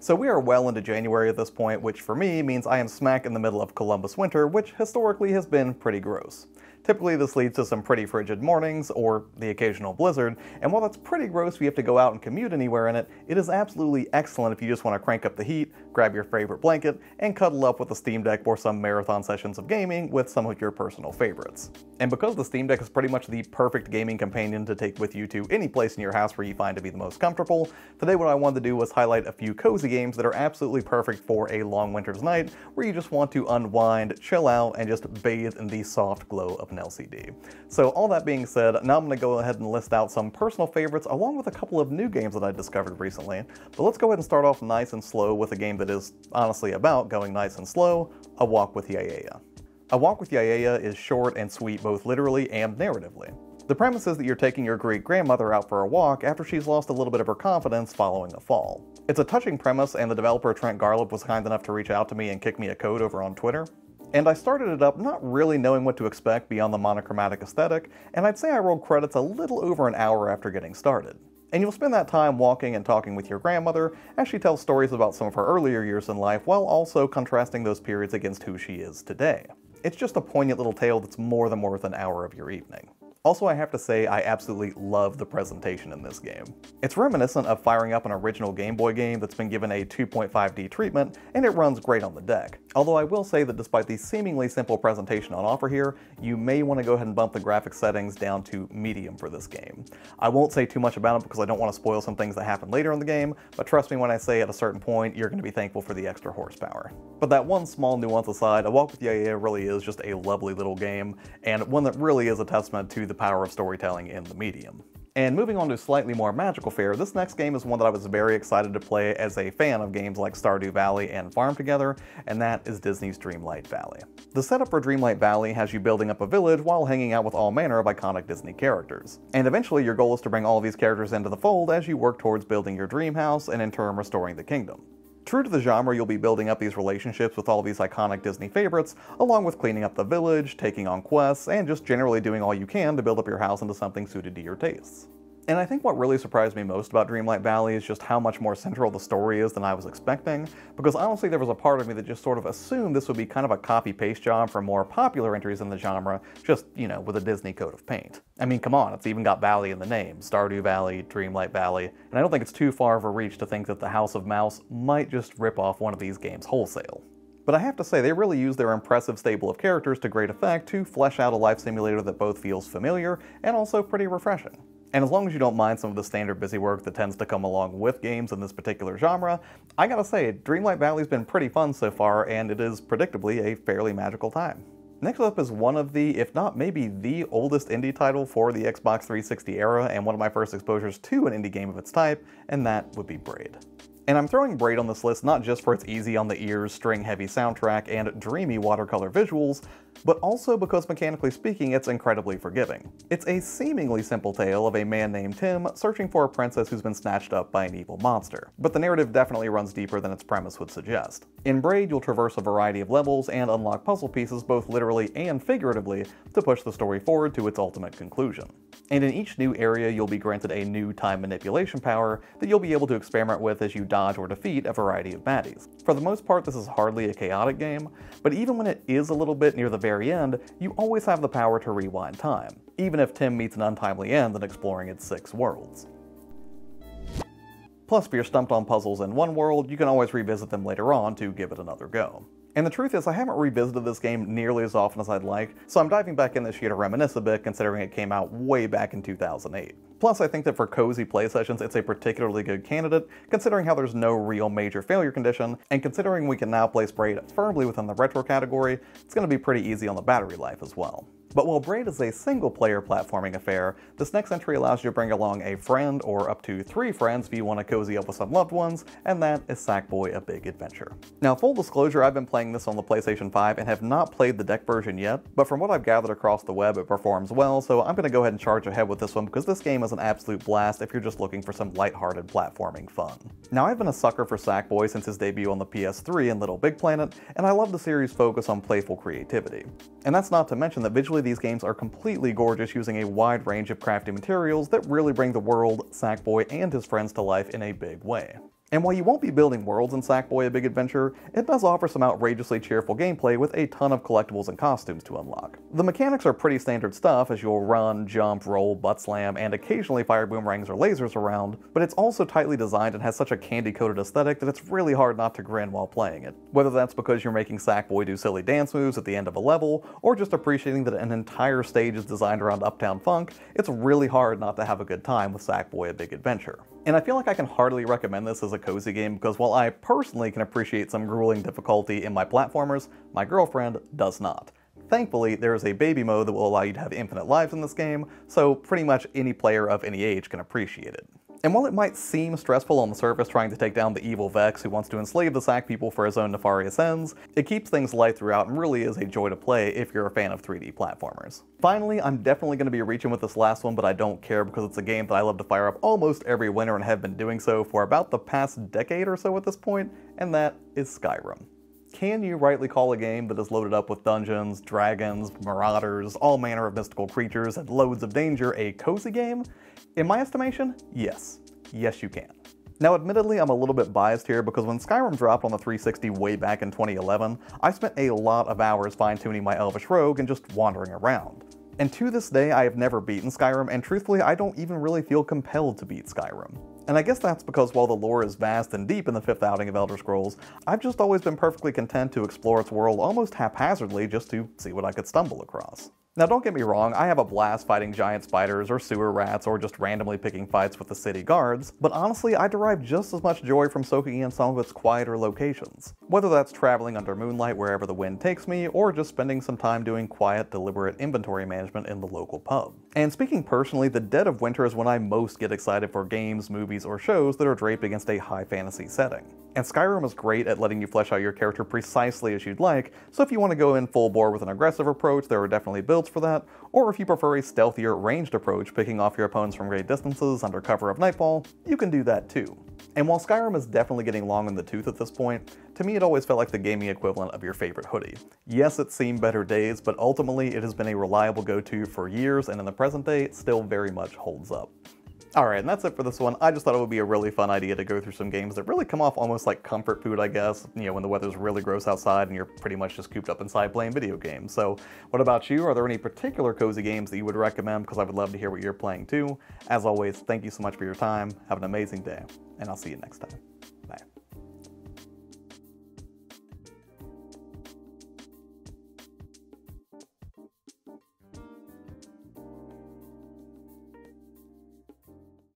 So we are well into January at this point, which for me means I am smack in the middle of Columbus winter, which historically has been pretty gross. Typically this leads to some pretty frigid mornings, or the occasional blizzard, and while that's pretty gross if you have to go out and commute anywhere in it, it is absolutely excellent if you just want to crank up the heat, grab your favorite blanket, and cuddle up with a Steam Deck for some marathon sessions of gaming with some of your personal favorites. And because the Steam Deck is pretty much the perfect gaming companion to take with you to any place in your house where you find to be the most comfortable, today what I wanted to do was highlight a few cozy games that are absolutely perfect for a long winter's night where you just want to unwind, chill out, and just bathe in the soft glow of an LCD. So all that being said, now I'm going to go ahead and list out some personal favorites along with a couple of new games that I discovered recently. But let's go ahead and start off nice and slow with a game that is honestly about going nice and slow, A Walk with Yaya. A Walk with Yaya is short and sweet both literally and narratively. The premise is that you're taking your great-grandmother out for a walk after she's lost a little bit of her confidence following a fall. It's a touching premise, and the developer Trent Garlip was kind enough to reach out to me and kick me a code over on Twitter. And I started it up not really knowing what to expect beyond the monochromatic aesthetic, and I'd say I rolled credits a little over an hour after getting started. And you'll spend that time walking and talking with your grandmother as she tells stories about some of her earlier years in life while also contrasting those periods against who she is today. It's just a poignant little tale that's more than worth an hour of your evening. Also, I have to say, I absolutely love the presentation in this game. It's reminiscent of firing up an original Game Boy game that's been given a 2.5D treatment, and it runs great on the deck. Although I will say that despite the seemingly simple presentation on offer here, you may want to go ahead and bump the graphics settings down to medium for this game. I won't say too much about it because I don't want to spoil some things that happen later in the game, but trust me when I say at a certain point, you're going to be thankful for the extra horsepower. But that one small nuance aside, A Walk with Yaya really is just a lovely little game, and one that really is a testament to the power of storytelling in the medium. And moving on to slightly more magical fare, this next game is one that I was very excited to play as a fan of games like Stardew Valley and Farm Together, and that is Disney's Dreamlight Valley. The setup for Dreamlight Valley has you building up a village while hanging out with all manner of iconic Disney characters. And eventually your goal is to bring all these characters into the fold as you work towards building your dream house and in turn restoring the kingdom. True to the genre, you'll be building up these relationships with all these iconic Disney favorites, along with cleaning up the village, taking on quests, and just generally doing all you can to build up your house into something suited to your tastes. And I think what really surprised me most about Dreamlight Valley is just how much more central the story is than I was expecting, because honestly there was a part of me that just sort of assumed this would be kind of a copy-paste job from more popular entries in the genre, just, you know, with a Disney coat of paint. I mean, come on, it's even got Valley in the name, Stardew Valley, Dreamlight Valley, and I don't think it's too far of a reach to think that the House of Mouse might just rip off one of these games wholesale. But I have to say, they really use their impressive stable of characters to great effect to flesh out a life simulator that both feels familiar and also pretty refreshing. And as long as you don't mind some of the standard busy work that tends to come along with games in this particular genre, I gotta say, Dreamlight Valley's been pretty fun so far, and it is predictably a fairly magical time. Next up is one of the, if not maybe the oldest indie title for the Xbox 360 era, and one of my first exposures to an indie game of its type, and that would be Braid. And I'm throwing Braid on this list not just for its easy on the ears, string-heavy soundtrack and dreamy watercolor visuals, but also because mechanically speaking it's incredibly forgiving. It's a seemingly simple tale of a man named Tim searching for a princess who's been snatched up by an evil monster, but the narrative definitely runs deeper than its premise would suggest. In Braid, you'll traverse a variety of levels and unlock puzzle pieces both literally and figuratively to push the story forward to its ultimate conclusion. And in each new area you'll be granted a new time manipulation power that you'll be able to experiment with as you dodge or defeat a variety of baddies. For the most part this is hardly a chaotic game, but even when it is a little bit near the very end, you always have the power to rewind time, even if Tim meets an untimely end in exploring its 6 worlds. Plus, if you're stumped on puzzles in one world, you can always revisit them later on to give it another go. And the truth is, I haven't revisited this game nearly as often as I'd like, so I'm diving back in this year to reminisce a bit considering it came out way back in 2008. Plus, I think that for cozy play sessions, it's a particularly good candidate, considering how there's no real major failure condition, and considering we can now place Braid firmly within the retro category, it's going to be pretty easy on the battery life as well. But while Braid is a single-player platforming affair, this next entry allows you to bring along a friend or up to 3 friends if you want to cozy up with some loved ones, and that is Sackboy: A Big Adventure. Now, full disclosure, I've been playing this on the PlayStation 5 and have not played the deck version yet, but from what I've gathered across the web, it performs well, so I'm going to go ahead and charge ahead with this one because this game is an absolute blast if you're just looking for some lighthearted platforming fun. Now, I've been a sucker for Sackboy since his debut on the PS3 in Little Big Planet, and I love the series' focus on playful creativity. And that's not to mention that visually these games are completely gorgeous, using a wide range of crafty materials that really bring the world, Sackboy, and his friends to life in a big way. And while you won't be building worlds in Sackboy: A Big Adventure, it does offer some outrageously cheerful gameplay with a ton of collectibles and costumes to unlock. The mechanics are pretty standard stuff, as you'll run, jump, roll, butt slam, and occasionally fire boomerangs or lasers around, but it's also tightly designed and has such a candy-coated aesthetic that it's really hard not to grin while playing it. Whether that's because you're making Sackboy do silly dance moves at the end of a level, or just appreciating that an entire stage is designed around Uptown Funk, it's really hard not to have a good time with Sackboy: A Big Adventure. And I feel like I can hardly recommend this as a cozy game because while I personally can appreciate some grueling difficulty in my platformers, my girlfriend does not. Thankfully, there is a baby mode that will allow you to have infinite lives in this game, so pretty much any player of any age can appreciate it. And while it might seem stressful on the surface trying to take down the evil Vex who wants to enslave the Sack people for his own nefarious ends, it keeps things light throughout and really is a joy to play if you're a fan of 3D platformers. Finally, I'm definitely going to be reaching with this last one, but I don't care because it's a game that I love to fire up almost every winter and have been doing so for about the past decade or so at this point, and that is Skyrim. Can you rightly call a game that is loaded up with dungeons, dragons, marauders, all manner of mystical creatures, and loads of danger a cozy game? In my estimation, yes. Yes, you can. Now, admittedly, I'm a little bit biased here because when Skyrim dropped on the 360 way back in 2011, I spent a lot of hours fine-tuning my Elvish Rogue and just wandering around. And to this day, I have never beaten Skyrim, and truthfully, I don't even really feel compelled to beat Skyrim. And I guess that's because while the lore is vast and deep in the 5th outing of Elder Scrolls, I've just always been perfectly content to explore its world almost haphazardly just to see what I could stumble across. Now don't get me wrong, I have a blast fighting giant spiders or sewer rats or just randomly picking fights with the city guards, but honestly I derive just as much joy from soaking in some of its quieter locations. Whether that's traveling under moonlight wherever the wind takes me, or just spending some time doing quiet, deliberate inventory management in the local pub. And speaking personally, the dead of winter is when I most get excited for games, movies, or shows that are draped against a high fantasy setting. And Skyrim is great at letting you flesh out your character precisely as you'd like, so if you want to go in full bore with an aggressive approach, there are definitely builds for that, or if you prefer a stealthier, ranged approach, picking off your opponents from great distances under cover of nightfall, you can do that too. And while Skyrim is definitely getting long in the tooth at this point, to me it always felt like the gaming equivalent of your favorite hoodie. Yes, it's seen better days, but ultimately it has been a reliable go-to for years, and in the present day, it still very much holds up. Alright, and that's it for this one. I just thought it would be a really fun idea to go through some games that really come off almost like comfort food, I guess, you know, when the weather's really gross outside and you're pretty much just cooped up inside playing video games. So, what about you? Are there any particular cozy games that you would recommend? Because I would love to hear what you're playing too. As always, thank you so much for your time, have an amazing day, and I'll see you next time.